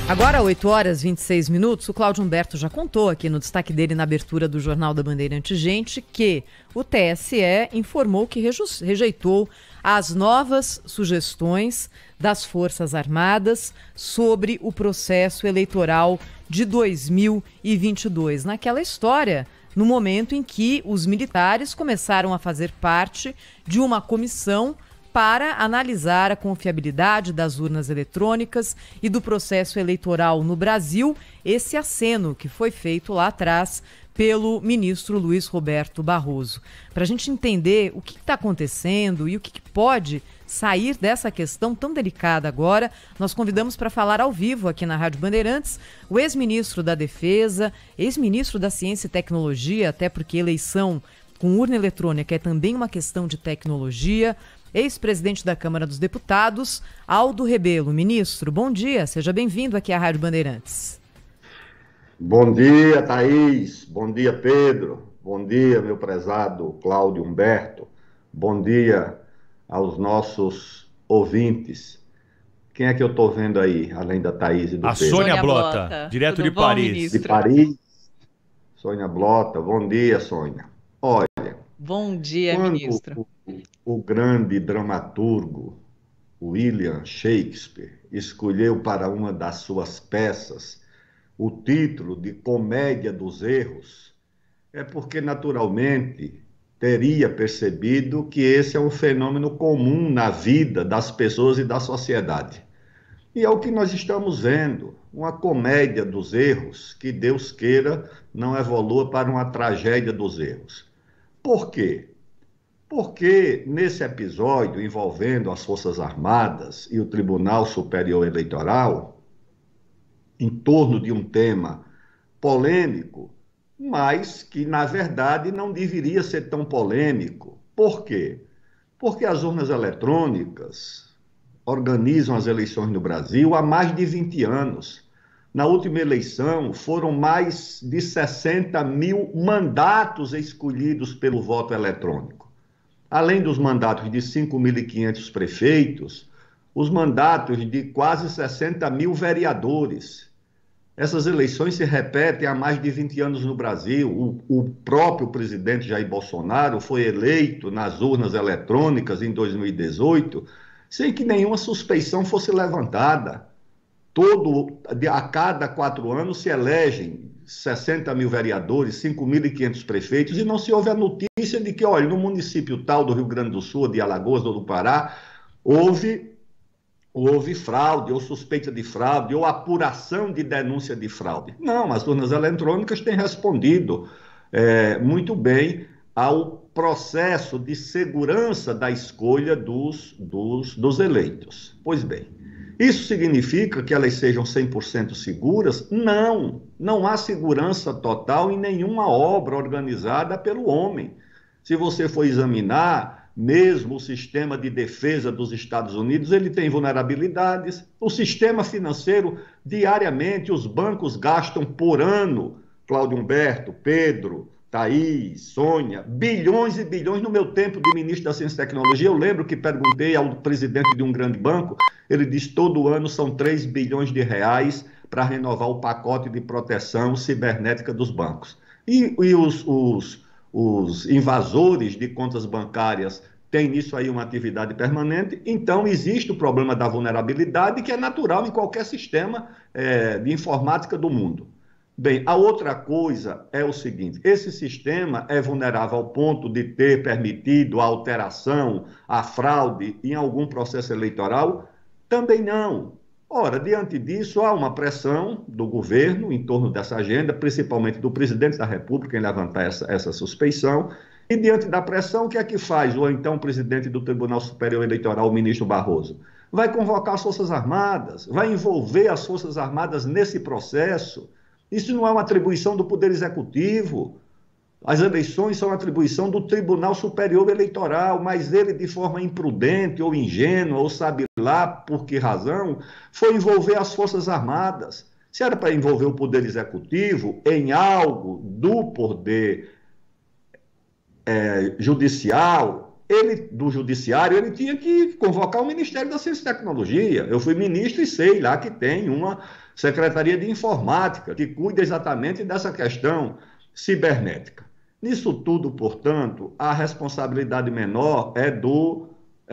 Agora, 8 horas e 26 minutos, o Cláudio Humberto já contou aqui no destaque dele na abertura do Jornal da Bandeirante Gente que o TSE informou que rejeitou as novas sugestões das Forças Armadas sobre o processo eleitoral de 2022. Naquela história, no momento em que os militares começaram a fazer parte de uma comissão para analisar a confiabilidade das urnas eletrônicas e do processo eleitoral no Brasil, esse aceno que foi feito lá atrás pelo ministro Luiz Roberto Barroso. Para a gente entender o que está acontecendo e o que pode sair dessa questão tão delicada agora, nós convidamos para falar ao vivo aqui na Rádio Bandeirantes o ex-ministro da Defesa, ex-ministro da Ciência e Tecnologia, até porque eleição com urna eletrônica é também uma questão de tecnologia, ex-presidente da Câmara dos Deputados, Aldo Rebelo. Ministro, bom dia, seja bem-vindo aqui à Rádio Bandeirantes. Bom dia, Thaís. Bom dia, Pedro. Bom dia, meu prezado Cláudio Humberto. Bom dia aos nossos ouvintes. Quem é que eu estou vendo aí, além da Thaís e do Pedro? Sônia Blota, direto de Paris. De Paris. Sônia Blota, bom dia, Sônia. Olha, bom dia, ministro. O grande dramaturgo William Shakespeare escolheu para uma das suas peças o título de Comédia dos Erros, é porque naturalmente teria percebido que esse é um fenômeno comum na vida das pessoas e da sociedade. E é o que nós estamos vendo, uma comédia dos erros, que Deus queira não evolua para uma tragédia dos erros. Por quê? Porque nesse episódio envolvendo as Forças Armadas e o Tribunal Superior Eleitoral, em torno de um tema polêmico, mas que na verdade não deveria ser tão polêmico. Por quê? Porque as urnas eletrônicas organizam as eleições no Brasil há mais de 20 anos. Na última eleição, foram mais de 60 mil mandatos escolhidos pelo voto eletrônico. Além dos mandatos de 5.500 prefeitos, os mandatos de quase 60 mil vereadores. Essas eleições se repetem há mais de 20 anos no Brasil. O próprio presidente Jair Bolsonaro foi eleito nas urnas eletrônicas em 2018, sem que nenhuma suspeição fosse levantada. A cada 4 anos se elegem 60 mil vereadores, 5.500 prefeitos, e não se ouve a notícia de que, olha, no município tal do Rio Grande do Sul, de Alagoas ou do Pará, houve fraude, ou suspeita de fraude, ou apuração de denúncia de fraude. Não, as urnas eletrônicas têm respondido muito bem ao processo de segurança da escolha dos eleitos. Pois bem, isso significa que elas sejam 100% seguras? Não, não há segurança total em nenhuma obra organizada pelo homem. Se você for examinar, mesmo o sistema de defesa dos Estados Unidos, ele tem vulnerabilidades. O sistema financeiro, diariamente, os bancos gastam por ano, Cláudio Humberto, Pedro, Thaís, Sônia, bilhões e bilhões. No meu tempo de ministro da Ciência e Tecnologia, eu lembro que perguntei ao presidente de um grande banco, ele disse que todo ano são 3 bilhões de reais para renovar o pacote de proteção cibernética dos bancos. E os invasores de contas bancárias têm nisso aí uma atividade permanente, então existe o problema da vulnerabilidade, que é natural em qualquer sistema de informática do mundo. Bem, a outra coisa é o seguinte, esse sistema é vulnerável ao ponto de ter permitido a alteração, a fraude em algum processo eleitoral? Também não. Ora, diante disso, há uma pressão do governo em torno dessa agenda, principalmente do presidente da República em levantar essa suspeição, e diante da pressão, o que é que faz o então presidente do Tribunal Superior Eleitoral, o ministro Barroso? Vai convocar as Forças Armadas, vai envolver as Forças Armadas nesse processo. Isso não é uma atribuição do Poder Executivo. As eleições são atribuição do Tribunal Superior Eleitoral, mas ele, de forma imprudente ou ingênua, ou sabe lá por que razão, foi envolver as Forças Armadas. Se era para envolver o Poder Executivo em algo do Poder Judicial, do Judiciário, ele tinha que convocar o Ministério da Ciência e Tecnologia. Eu fui ministro e sei lá que tem uma Secretaria de Informática, que cuida exatamente dessa questão cibernética. Nisso tudo, portanto, a responsabilidade menor é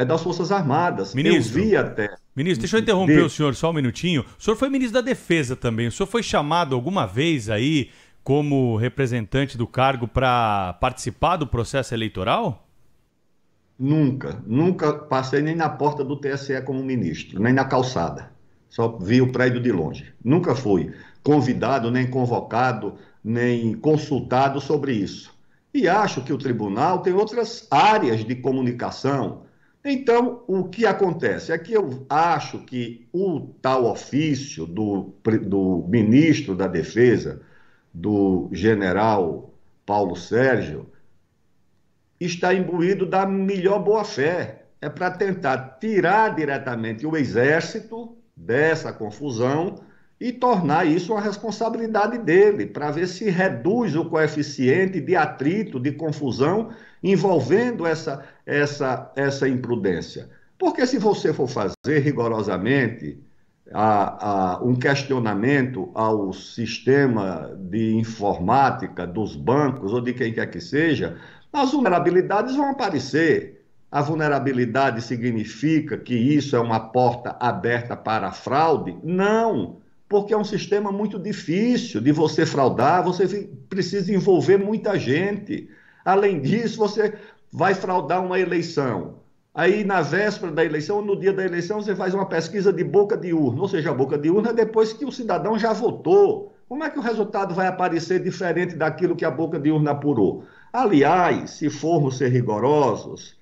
das Forças Armadas. Ministro, eu vi até... Ministro, deixa eu interromper o senhor só um minutinho. O senhor foi ministro da Defesa também. O senhor foi chamado alguma vez aí como representante do cargo para participar do processo eleitoral? Nunca passei nem na porta do TSE como ministro, nem na calçada. Só vi o prédio de longe. Nunca fui convidado, nem convocado, nem consultado sobre isso. E acho que o tribunal tem outras áreas de comunicação. Então, o que acontece é que eu acho que o tal ofício do ministro da Defesa, do general Paulo Sérgio, está imbuído da melhor boa-fé. É para tentar tirar diretamente o Exército dessa confusão e tornar isso uma responsabilidade dele, para ver se reduz o coeficiente de atrito, de confusão, envolvendo essa imprudência. Porque se você for fazer rigorosamente um questionamento ao sistema de informática dos bancos ou de quem quer que seja, as vulnerabilidades vão aparecer. A vulnerabilidade significa que isso é uma porta aberta para a fraude? Não, porque é um sistema muito difícil de você fraudar, você precisa envolver muita gente. Além disso, você vai fraudar uma eleição. Aí, na véspera da eleição, ou no dia da eleição, você faz uma pesquisa de boca de urna, ou seja, a boca de urna é depois que o cidadão já votou. Como é que o resultado vai aparecer diferente daquilo que a boca de urna apurou? Aliás, se formos ser rigorosos,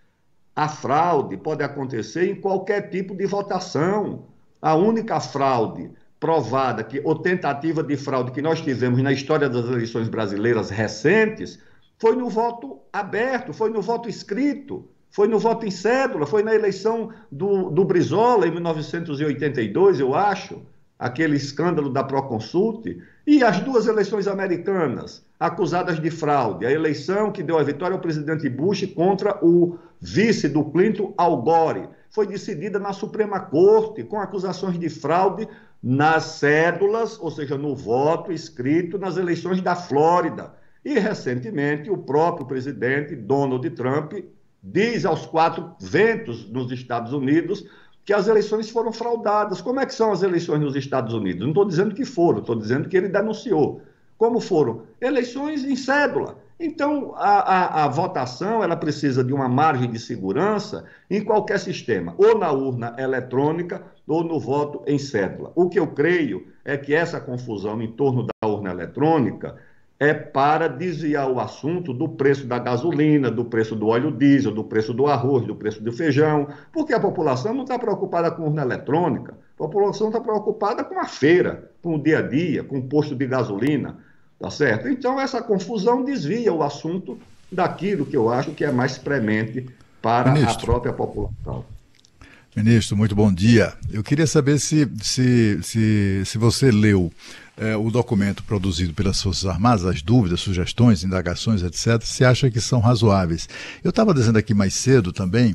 a fraude pode acontecer em qualquer tipo de votação. A única fraude provada, ou tentativa de fraude que nós tivemos na história das eleições brasileiras recentes, foi no voto aberto, foi no voto escrito, foi no voto em cédula, foi na eleição do Brizola, em 1982, eu acho, aquele escândalo da Proconsulte, e as duas eleições americanas acusadas de fraude, a eleição que deu a vitória ao presidente Bush contra o vice do Clinton, Al Gore, foi decidida na Suprema Corte, com acusações de fraude nas cédulas, ou seja, no voto escrito nas eleições da Flórida. E, recentemente, o próprio presidente Donald Trump diz aos quatro ventos nos Estados Unidos que as eleições foram fraudadas. Como é que são as eleições nos Estados Unidos? Não estou dizendo que foram, estou dizendo que ele denunciou. Como foram? Eleições em cédula. Então, a votação ela precisa de uma margem de segurança em qualquer sistema, ou na urna eletrônica ou no voto em cédula. O que eu creio é que essa confusão em torno da urna eletrônica é para desviar o assunto do preço da gasolina, do preço do óleo diesel, do preço do arroz, do preço do feijão, porque a população não está preocupada com urna eletrônica, a população está preocupada com a feira, com o dia a dia, com o posto de gasolina, tá certo? Então essa confusão desvia o assunto daquilo que eu acho que é mais premente para a própria população. Ministro, muito bom dia. Eu queria saber se você leu o documento produzido pelas Forças Armadas, as dúvidas, sugestões, indagações, etc., se acha que são razoáveis. Eu estava dizendo aqui mais cedo também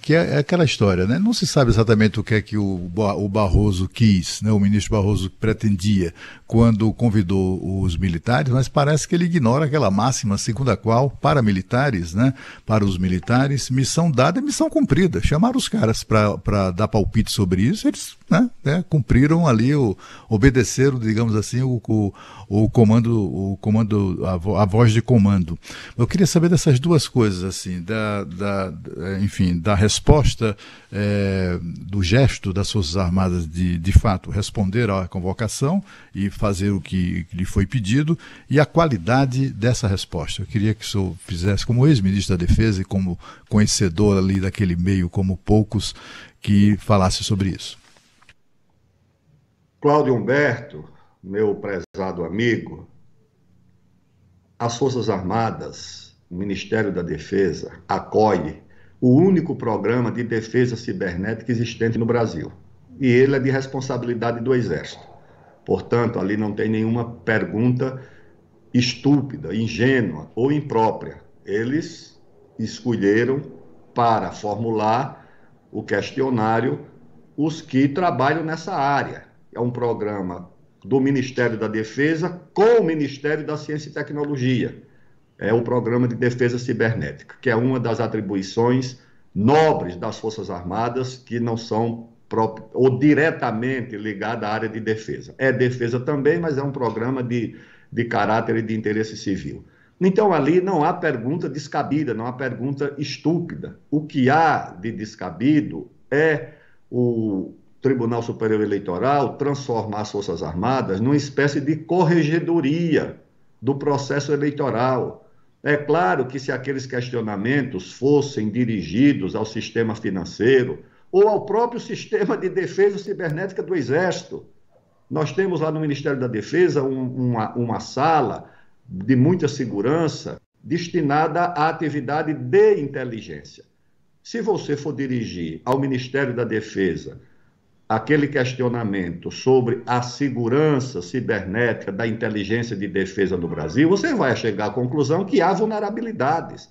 que é aquela história, né? Não se sabe exatamente o que é que o Barroso quis, né? O ministro Barroso pretendia quando convidou os militares, mas parece que ele ignora aquela máxima segundo a qual, para militares, né? Para os militares, missão dada é missão cumprida. Chamaram os caras para dar palpite sobre isso, eles cumpriram ali, obedeceram, digamos assim, o comando, a voz de comando. Eu queria saber dessas duas coisas, assim, enfim, da resposta, do gesto das Forças Armadas de fato responder à convocação e fazer o que lhe foi pedido, e a qualidade dessa resposta. Eu queria que o senhor fizesse, como ex-ministro da Defesa e como conhecedor ali daquele meio, como poucos, que falasse sobre isso. Cláudio Humberto, meu prezado amigo, as Forças Armadas, o Ministério da Defesa, acolhe o único programa de defesa cibernética existente no Brasil. E ele é de responsabilidade do Exército. Portanto, ali não tem nenhuma pergunta estúpida, ingênua ou imprópria. Eles escolheram para formular o questionário os que trabalham nessa área. é um programa do Ministério da Defesa com o Ministério da Ciência e Tecnologia. É o Programa de Defesa Cibernética, que é uma das atribuições nobres das Forças Armadas que não são ou diretamente ligadas à área de defesa. É defesa também, mas é um programa de caráter e de interesse civil. Então, ali não há pergunta descabida, não há pergunta estúpida. O que há de descabido é o Tribunal Superior Eleitoral transformar as Forças Armadas numa espécie de corregedoria do processo eleitoral. É claro que se aqueles questionamentos fossem dirigidos ao sistema financeiro ou ao próprio sistema de defesa cibernética do Exército, nós temos lá no Ministério da Defesa uma sala de muita segurança destinada à atividade de inteligência. Se você for dirigir ao Ministério da Defesa aquele questionamento sobre a segurança cibernética da inteligência de defesa no Brasil, você vai chegar à conclusão que há vulnerabilidades.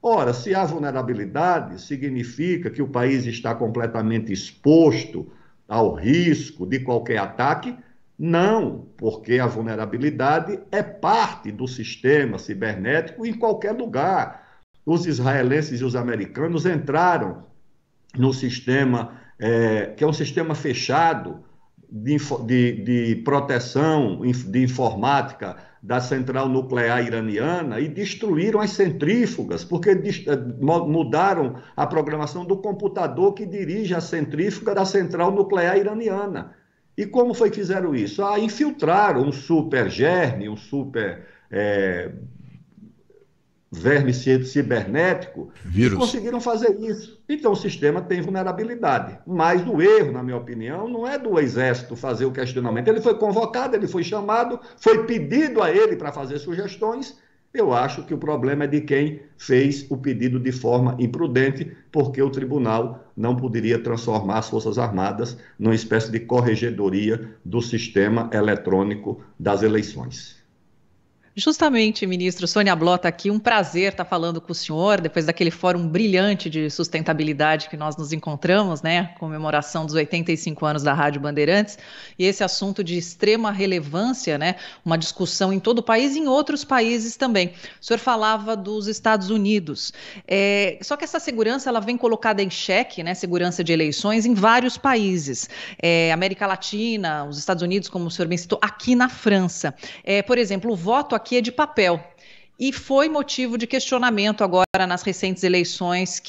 Ora, se há vulnerabilidades, significa que o país está completamente exposto ao risco de qualquer ataque? Não, porque a vulnerabilidade é parte do sistema cibernético em qualquer lugar. Os israelenses e os americanos entraram no sistema, que é um sistema fechado de proteção de informática da central nuclear iraniana e destruíram as centrífugas, porque mudaram a programação do computador que dirige a centrífuga da central nuclear iraniana. E como foi que fizeram isso? Infiltraram um super germe, um super verme cibernético, vírus. E conseguiram fazer isso. Então o sistema tem vulnerabilidade. Mas o erro, na minha opinião, não é do Exército fazer o questionamento. Ele foi convocado, ele foi chamado, foi pedido a ele para fazer sugestões. Eu acho que o problema é de quem fez o pedido de forma imprudente, porque o tribunal não poderia transformar as Forças Armadas numa espécie de corregedoria do sistema eletrônico das eleições. Justamente, ministro, Sônia Bló está aqui, um prazer estar falando com o senhor, depois daquele fórum brilhante de sustentabilidade que nós nos encontramos, né, comemoração dos 85 anos da Rádio Bandeirantes, e esse assunto de extrema relevância, né, uma discussão em todo o país e em outros países também. O senhor falava dos Estados Unidos, só que essa segurança, ela vem colocada em xeque, né, segurança de eleições em vários países, América Latina, os Estados Unidos, como o senhor bem citou, aqui na França. Por exemplo, o voto aqui é de papel e foi motivo de questionamento agora nas recentes eleições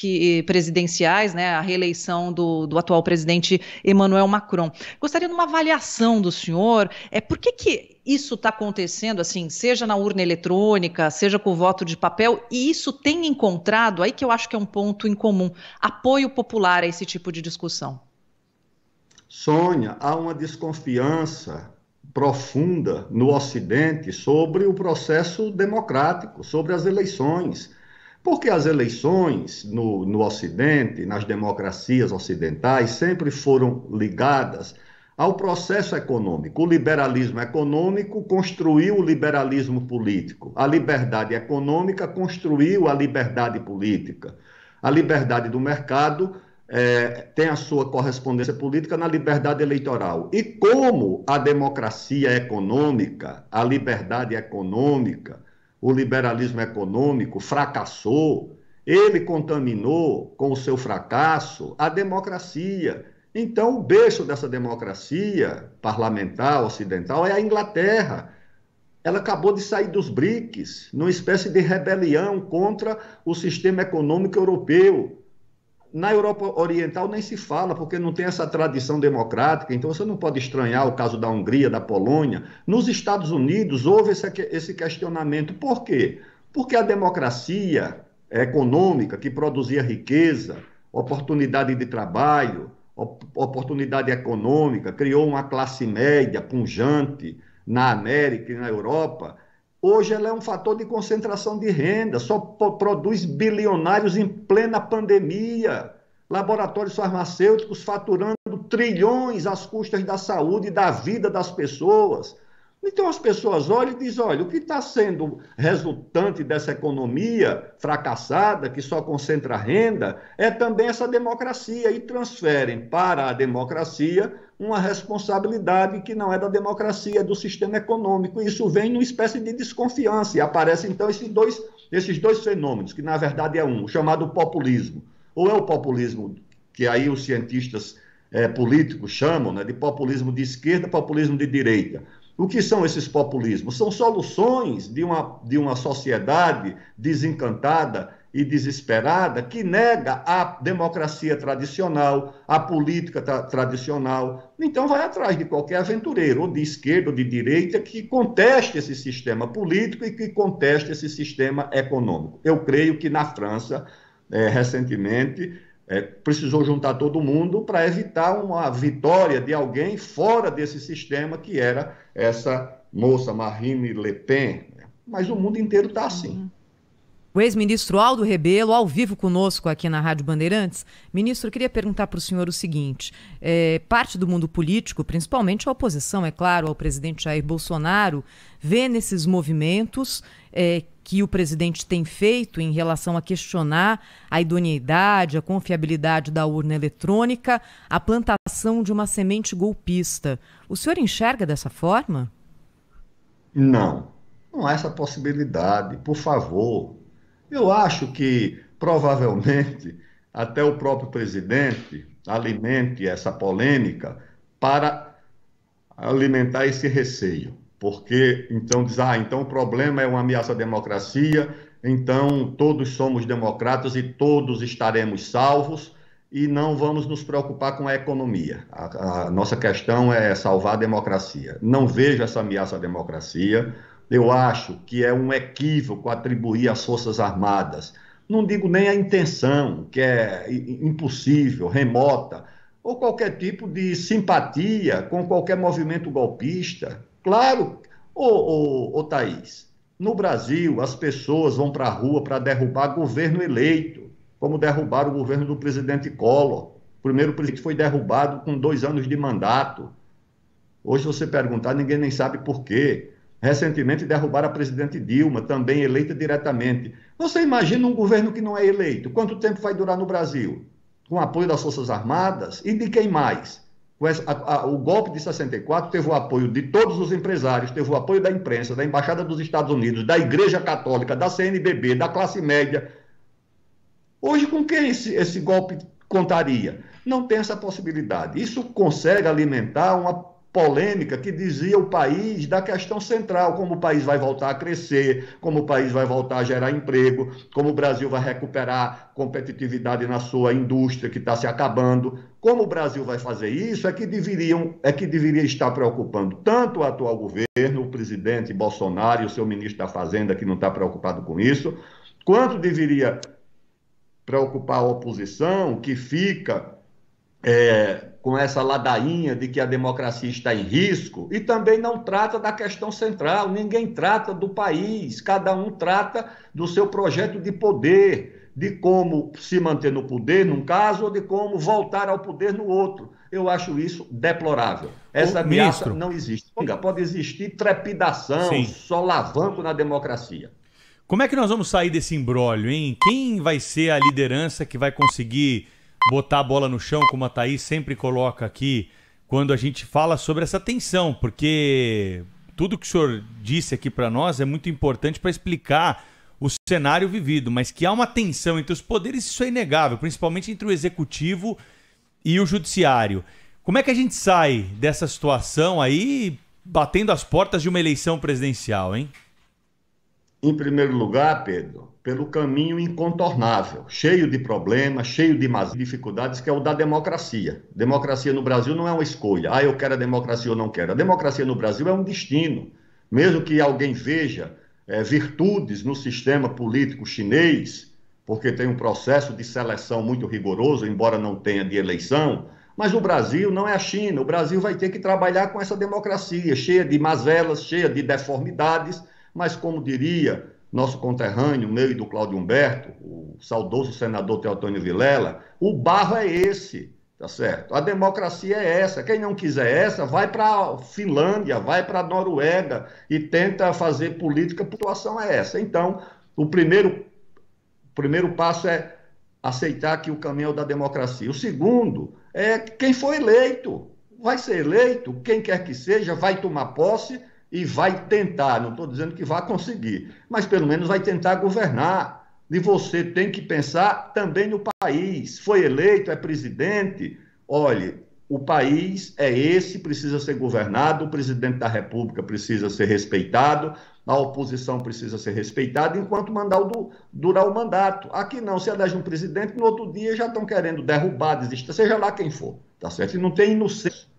presidenciais, né, a reeleição do atual presidente Emmanuel Macron. Gostaria de uma avaliação do senhor, por que isso está acontecendo, assim, seja na urna eletrônica, seja com o voto de papel, e isso tem encontrado, aí que eu acho que é um ponto em comum, apoio popular a esse tipo de discussão? Sônia, há uma desconfiança profunda no Ocidente sobre o processo democrático, sobre as eleições. Porque as eleições no Ocidente, nas democracias ocidentais, sempre foram ligadas ao processo econômico. O liberalismo econômico construiu o liberalismo político. A liberdade econômica construiu a liberdade política. A liberdade do mercado tem a sua correspondência política na liberdade eleitoral. E como a democracia econômica, a liberdade econômica, o liberalismo econômico fracassou, ele contaminou com o seu fracasso a democracia. Então, o berço dessa democracia parlamentar ocidental é a Inglaterra. Ela acabou de sair dos BRICS, numa espécie de rebelião contra o sistema econômico europeu. Na Europa Oriental nem se fala, porque não tem essa tradição democrática, então você não pode estranhar o caso da Hungria, da Polônia. Nos Estados Unidos houve esse questionamento. Por quê? Porque a democracia econômica que produzia riqueza, oportunidade de trabalho, oportunidade econômica, criou uma classe média pujante na América e na Europa. Hoje ela é um fator de concentração de renda, só produz bilionários em plena pandemia, laboratórios farmacêuticos faturando trilhões às custas da saúde e da vida das pessoas. Então as pessoas olham e dizem, olha, o que está sendo resultante dessa economia fracassada, que só concentra renda, é também essa democracia, e transferem para a democracia uma responsabilidade que não é da democracia, é do sistema econômico. E isso vem numa espécie de desconfiança, e aparecem então esses dois fenômenos, que na verdade é um, o chamado populismo. Ou é o populismo que aí os cientistas políticos chamam, né, de populismo de esquerda, populismo de direita. O que são esses populismos? São soluções de uma sociedade desencantada e desesperada que nega a democracia tradicional, a política tradicional. Então vai atrás de qualquer aventureiro, ou de esquerda ou de direita, que conteste esse sistema político e que conteste esse sistema econômico. Eu creio que na França, recentemente, precisou juntar todo mundo para evitar uma vitória de alguém fora desse sistema, que era essa moça Marine Le Pen. Mas o mundo inteiro está assim. O ex-ministro Aldo Rebelo, ao vivo conosco aqui na Rádio Bandeirantes. Ministro, eu queria perguntar para o senhor o seguinte, parte do mundo político, principalmente a oposição, é claro, ao presidente Jair Bolsonaro, vê nesses movimentos que o presidente tem feito em relação a questionar a idoneidade, a confiabilidade da urna eletrônica, a plantação de uma semente golpista. O senhor enxerga dessa forma? Não há essa possibilidade, por favor. Eu acho que, provavelmente, até o próprio presidente alimente essa polêmica para alimentar esse receio. Porque, então, diz, então o problema é uma ameaça à democracia, então todos somos democratas e todos estaremos salvos e não vamos nos preocupar com a economia. A nossa questão é salvar a democracia. Não vejo essa ameaça à democracia. Eu acho que é um equívoco atribuir às Forças Armadas, não digo nem a intenção, que é impossível, remota, ou qualquer tipo de simpatia com qualquer movimento golpista. Claro, Thaís, no Brasil as pessoas vão para a rua para derrubar governo eleito, como derrubaram o governo do presidente Collor. O primeiro presidente foi derrubado com 2 anos de mandato. Hoje, se você perguntar, ninguém nem sabe por quê. Recentemente derrubaram a presidente Dilma, também eleita diretamente. Você imagina um governo que não é eleito? Quanto tempo vai durar no Brasil? Com apoio das Forças Armadas e de quem mais? O golpe de 64 teve o apoio de todos os empresários, teve o apoio da imprensa, da Embaixada dos Estados Unidos, da Igreja Católica, da CNBB, da classe média. Hoje, com quem esse golpe contaria? Não tem essa possibilidade. Isso consegue alimentar uma polêmica que dizia o país da questão central, como o país vai voltar a crescer, como o país vai voltar a gerar emprego, como o Brasil vai recuperar competitividade na sua indústria que está se acabando. Como o Brasil vai fazer isso é que deveria estar preocupando tanto o atual governo, o presidente Bolsonaro e o seu ministro da Fazenda, que não está preocupado com isso, quanto deveria preocupar a oposição, que fica com essa ladainha de que a democracia está em risco, e também não trata da questão central. Ninguém trata do país, cada um trata do seu projeto de poder, de como se manter no poder num caso ou de como voltar ao poder no outro. Eu acho isso deplorável. Essa ameaça não existe. Pode existir trepidação, sim, solavanco na democracia. Como é que nós vamos sair desse imbróglio, hein? Quem vai ser a liderança que vai conseguir botar a bola no chão, como a Thaís sempre coloca aqui, quando a gente fala sobre essa tensão? Porque tudo que o senhor disse aqui para nós é muito importante para explicar o cenário vivido, mas que há uma tensão entre os poderes, isso é inegável, principalmente entre o executivo e o judiciário. Como é que a gente sai dessa situação aí, batendo as portas de uma eleição presidencial, hein? Em primeiro lugar, Pedro, pelo caminho incontornável, cheio de problemas, cheio de dificuldades, que é o da democracia. Democracia no Brasil não é uma escolha. Eu quero a democracia ou não quero. A democracia no Brasil é um destino. Mesmo que alguém veja virtudes no sistema político chinês, porque tem um processo de seleção muito rigoroso, embora não tenha de eleição, mas o Brasil não é a China. O Brasil vai ter que trabalhar com essa democracia, cheia de mazelas, cheia de deformidades, mas como diria nosso conterrâneo, meu e do Cláudio Humberto, o saudoso senador Teotônio Vilela, o barro é esse. tá certo? A democracia é essa. Quem não quiser essa, vai para a Finlândia, vai para a Noruega e tenta fazer política, a situação é essa. Então, o primeiro passo é aceitar que o caminho é o da democracia. O segundo é quem for eleito. Vai ser eleito, quem quer que seja, vai tomar posse e vai tentar, não estou dizendo que vai conseguir, mas pelo menos vai tentar governar. E você tem que pensar também no país. Foi eleito, é presidente, olhe, o país é esse, precisa ser governado, o presidente da República precisa ser respeitado, a oposição precisa ser respeitada enquanto durar o mandato. Aqui não, se elege um presidente, no outro dia já estão querendo derrubar, desistir, seja lá quem for, tá certo? E não tem inocência.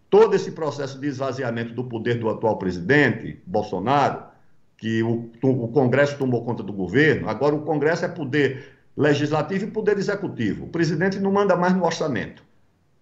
Todo esse processo de esvaziamento do poder do atual presidente, Bolsonaro, que o Congresso tomou conta do governo, agora o Congresso é poder legislativo e poder executivo. O presidente não manda mais no orçamento.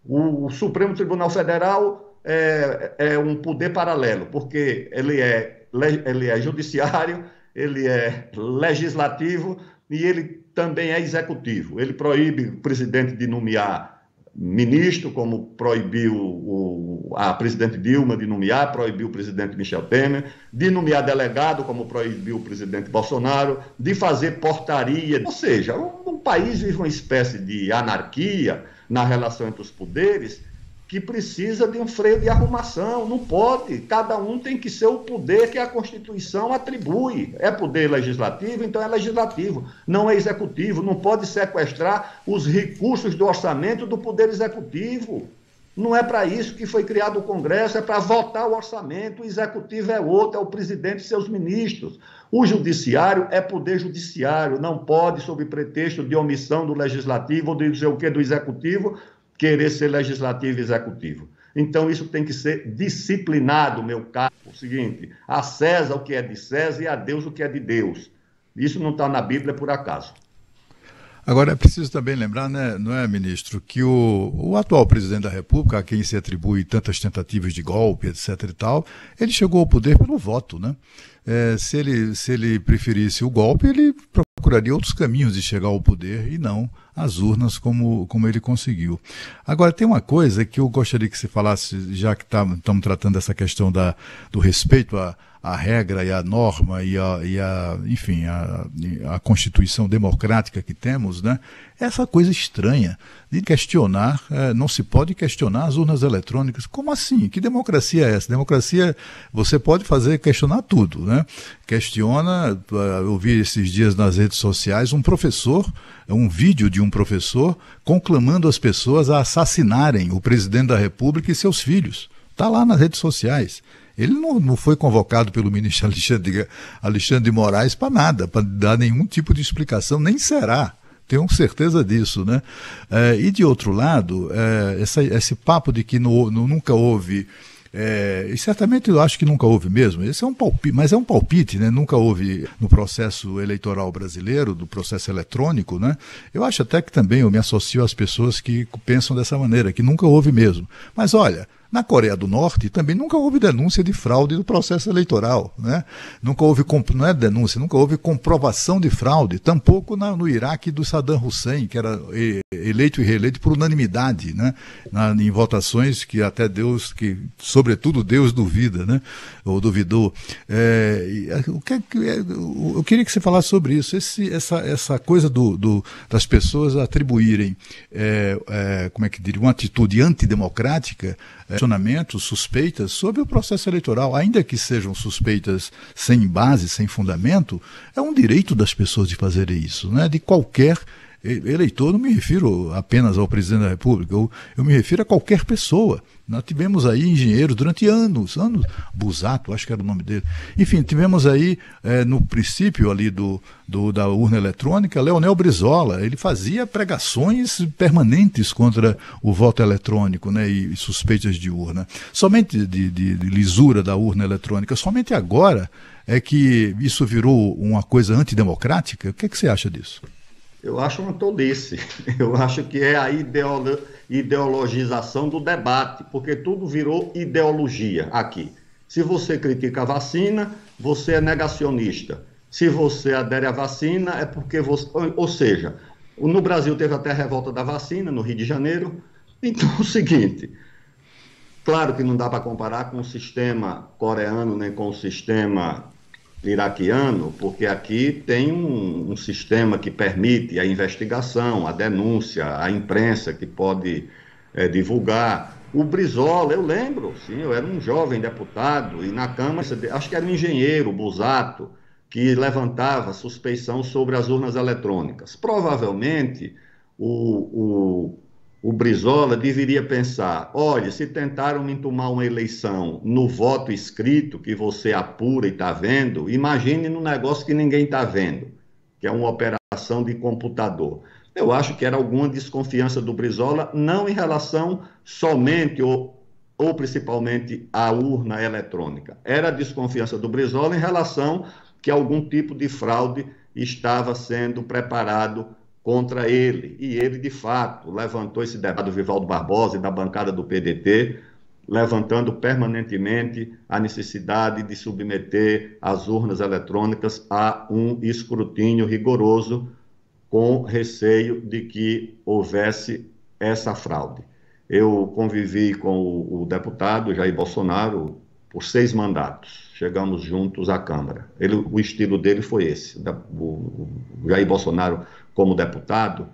O Supremo Tribunal Federal é um poder paralelo, porque ele é judiciário, ele é legislativo e ele também é executivo. Ele proíbe o presidente de nomear ministro, como proibiu a presidente Dilma de nomear, proibiu o presidente Michel Temer, de nomear delegado, como proibiu o presidente Bolsonaro, de fazer portaria. Ou seja, o país vive uma espécie de anarquia na relação entre os poderes que precisa de um freio de arrumação. Não pode. Cada um tem que ser o poder que a Constituição atribui. É poder legislativo, então é legislativo. Não é executivo. Não pode sequestrar os recursos do orçamento do poder executivo. Não é para isso que foi criado o Congresso, é para votar o orçamento. O executivo é outro, é o presidente e seus ministros. O judiciário é poder judiciário. Não pode, sob pretexto de omissão do legislativo ou de dizer o que do executivo, querer ser legislativo e executivo. Então, isso tem que ser disciplinado, meu caro. O seguinte, a César o que é de César e a Deus o que é de Deus. Isso não está na Bíblia por acaso. Agora, é preciso também lembrar, né, não é, ministro, que o atual presidente da República, a quem se atribui tantas tentativas de golpe, etc. e tal, ele chegou ao poder pelo voto, né? Se ele preferisse o golpe, ele procuraria outros caminhos de chegar ao poder e não as urnas como ele conseguiu. Agora, tem uma coisa que eu gostaria que você falasse, já que estamos tratando dessa questão do respeito à regra e à norma enfim, a Constituição democrática que temos, né? Essa coisa estranha de questionar, não se pode questionar as urnas eletrônicas. Como assim? Que democracia é essa? Democracia, você pode questionar tudo, né? Questiona, eu vi esses dias nas redes sociais um vídeo de um professor conclamando as pessoas a assassinarem o presidente da República e seus filhos. Está lá nas redes sociais. Ele não foi convocado pelo ministro Alexandre de Moraes para nada, para dar nenhum tipo de explicação, nem será. Tenho certeza disso, né? E de outro lado, esse papo de que nunca houve, e certamente eu acho que nunca houve mesmo, esse é um palpite, mas é um palpite, né? Nunca houve no processo eleitoral brasileiro, do processo eletrônico, né? Eu acho até que também eu me associo às pessoas que pensam dessa maneira, que nunca houve mesmo. Mas olha, na Coreia do Norte também nunca houve denúncia de fraude do processo eleitoral, né? Nunca houve, não é denúncia, nunca houve comprovação de fraude, tampouco no Iraque do Saddam Hussein, que era eleito e reeleito por unanimidade, né? Em votações que até Deus, que sobretudo Deus duvida, né? Ou duvidou. Eu queria que você falasse sobre isso, essa coisa das pessoas atribuírem, como é que diria, uma atitude antidemocrática, questionamentos, suspeitas sobre o processo eleitoral, ainda que sejam suspeitas sem base, sem fundamento, é um direito das pessoas de fazerem isso, né? De qualquer eleitor, não me refiro apenas ao presidente da República, eu me refiro a qualquer pessoa. Nós tivemos aí engenheiros durante anos, Busato, acho que era o nome dele. Enfim, tivemos aí, no princípio ali da urna eletrônica, Leonel Brizola, ele fazia pregações permanentes contra o voto eletrônico, né, e suspeitas de urna. Somente de lisura da urna eletrônica, somente agora é que isso virou uma coisa antidemocrática. O que você acha disso? Eu acho uma tolice. Eu acho que é a ideologização do debate, porque tudo virou ideologia aqui. Se você critica a vacina, você é negacionista. Se você adere à vacina, é porque você... Ou seja, no Brasil teve até a revolta da vacina, no Rio de Janeiro, Então é o seguinte, claro que não dá para comparar com o sistema coreano nem com o sistema iraquiano, porque aqui tem um sistema que permite a investigação, a denúncia, a imprensa que pode divulgar. O Brizola, eu lembro, sim, eu era um jovem deputado e na Câmara, acho que era um engenheiro, Busato, que levantava suspeição sobre as urnas eletrônicas. Provavelmente o Brizola deveria pensar, olha, se tentaram me tomar uma eleição no voto escrito, que você apura e está vendo, imagine num negócio que ninguém está vendo, que é uma operação de computador. Eu acho que era alguma desconfiança do Brizola, não em relação somente ou principalmente à urna eletrônica. Era a desconfiança do Brizola em relação que algum tipo de fraude estava sendo preparado contra ele. E ele, de fato, levantou esse debate do Vivaldo Barbosa e da bancada do PDT, levantando permanentemente a necessidade de submeter as urnas eletrônicas a um escrutínio rigoroso, com receio de que houvesse essa fraude. Eu convivi com o deputado Jair Bolsonaro por 6 mandatos. Chegamos juntos à Câmara. O estilo dele foi esse. O Jair Bolsonaro, como deputado,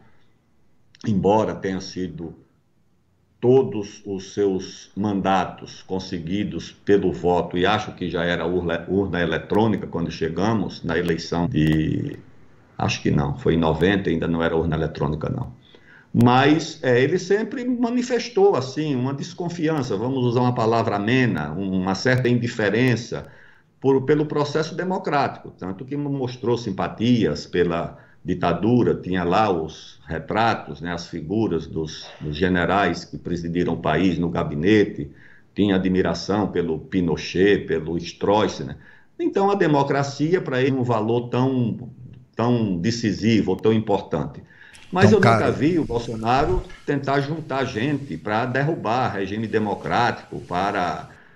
embora tenha sido todos os seus mandatos conseguidos pelo voto, e acho que já era urna eletrônica quando chegamos na eleição de... Acho que não, foi em 90, ainda não era urna eletrônica, não. Mas ele sempre manifestou, assim, uma desconfiança, vamos usar uma palavra amena, uma certa indiferença pelo processo democrático, tanto que mostrou simpatias pela ditadura, tinha lá os retratos, né, as figuras dos generais que presidiram o país no gabinete, tinha admiração pelo Pinochet, pelo Stroessner. Então, a democracia, para ele, é um valor tão decisivo, ou tão importante. Mas eu nunca vi o Bolsonaro tentar juntar gente para derrubar regime democrático,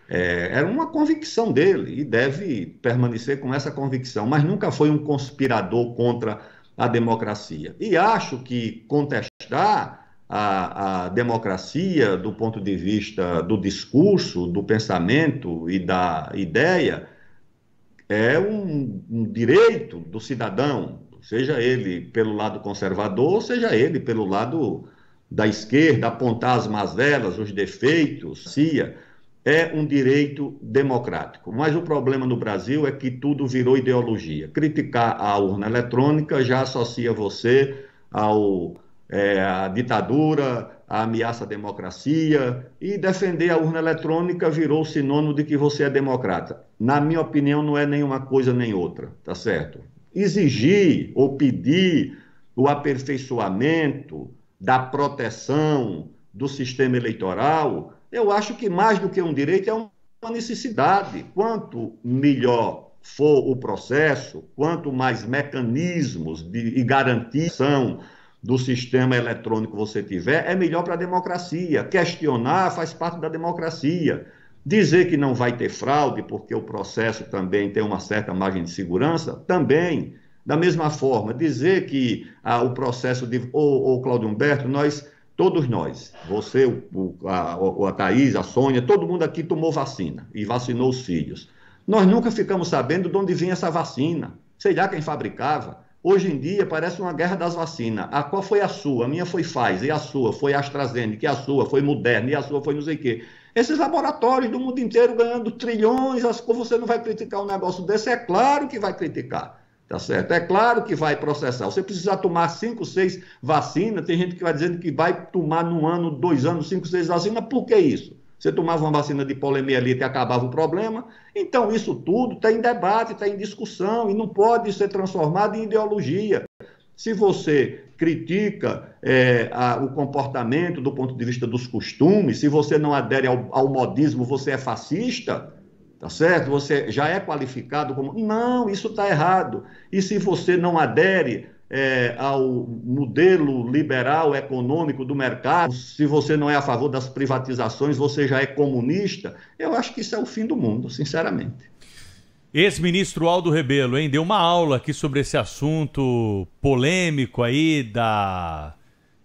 era uma convicção dele, e deve permanecer com essa convicção, mas nunca foi um conspirador contra a democracia. E acho que contestar a democracia do ponto de vista do discurso, do pensamento e da ideia é um direito do cidadão, seja ele pelo lado conservador, seja ele pelo lado da esquerda, apontar as mazelas, os defeitos, é um direito democrático. Mas o problema no Brasil é que tudo virou ideologia. Criticar a urna eletrônica já associa você à ditadura, à ameaça à democracia, e defender a urna eletrônica virou sinônimo de que você é democrata. Na minha opinião, não é nenhuma coisa nem outra, tá certo? Exigir ou pedir o aperfeiçoamento da proteção do sistema eleitoral, eu acho que mais do que um direito é uma necessidade. Quanto melhor for o processo, quanto mais mecanismos e garantição do sistema eletrônico você tiver, é melhor para a democracia. Questionar faz parte da democracia. Dizer que não vai ter fraude, porque o processo também tem uma certa margem de segurança, também. Da mesma forma, dizer que o processo de... Ô, Cláudio Humberto, todos nós, você, a Thaís, a Sônia, todo mundo aqui tomou vacina e vacinou os filhos. Nós nunca ficamos sabendo de onde vinha essa vacina. Sei lá quem fabricava. Hoje em dia parece uma guerra das vacinas. Qual foi a sua? A minha foi Pfizer, e a sua foi AstraZeneca, e a sua foi Moderna, e a sua foi não sei o quê. Esses laboratórios do mundo inteiro ganhando trilhões, você não vai criticar um negócio desse? É claro que vai criticar, tá certo? É claro que vai processar. Você precisa tomar 5, 6 vacinas, tem gente que vai dizendo que vai tomar num ano, 2 anos, 5, 6 vacinas, por que isso? Você tomava uma vacina de poliomielite e acabava o problema. Então, isso tudo está em debate, está em discussão e não pode ser transformado em ideologia. Se você critica o comportamento do ponto de vista dos costumes, se você não adere ao modismo, você é fascista, tá certo? Você já é qualificado como... Não, isso está errado. E se você não adere ao modelo liberal econômico do mercado, se você não é a favor das privatizações, você já é comunista, eu acho que isso é o fim do mundo, sinceramente. Ex-ministro Aldo Rebelo, deu uma aula aqui sobre esse assunto polêmico aí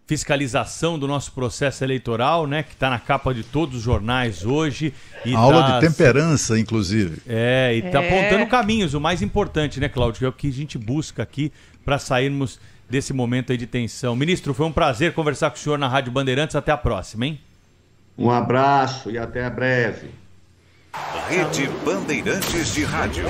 fiscalização do nosso processo eleitoral, né? Que está na capa de todos os jornais hoje. E aula de temperança, inclusive. E está apontando caminhos, o mais importante, né, Cláudio? Que é o que a gente busca aqui para sairmos desse momento aí de tensão. Ministro, foi um prazer conversar com o senhor na Rádio Bandeirantes. Até a próxima, hein? Um abraço e até breve. Rede Bandeirantes de Rádio.